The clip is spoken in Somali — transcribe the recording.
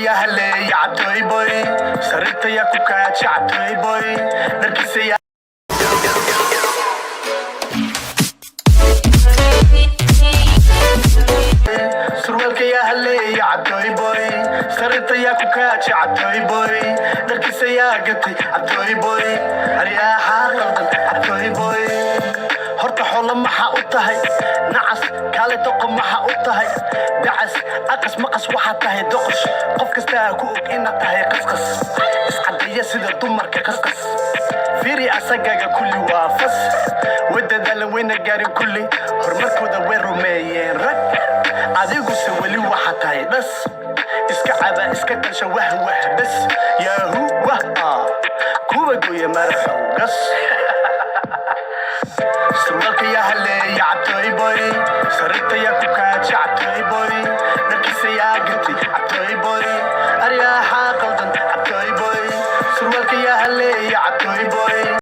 يا هلي يا عطوي بوي سرت يا كوكاتش عطوي بوي نركز يا سروالك يا هلي يا عطوي بوي سرت يا كوكاتش عطوي بوي نركز يا قتي عطوي بوي رياحة قلبك عطوي بوي horta xoolo maxaa u tahay nacas kaale doqon maxaa u tahay dacas aqas maqas waxaa tahay doqosh qof kastaa ku og inaad tahay qasqas iscadaya sida dumarka qasqas fiiri asagaga kulli waa fas wadadaala weyna gaarin kulli horumarkooda way rumeeyeen rag adiguse weli waxaa tahay dhas iska caba iska galsha wahwah bas yaahu wah kuwa gooya maraxow gas سروالك يا هلي يا عطوي بوي سرت يا كوكاتش عطوي بوي نركز يا قلتي عطوي بوي أرياحة قلبك عطوي بوي سروالك يا هلي يا عطوي بوي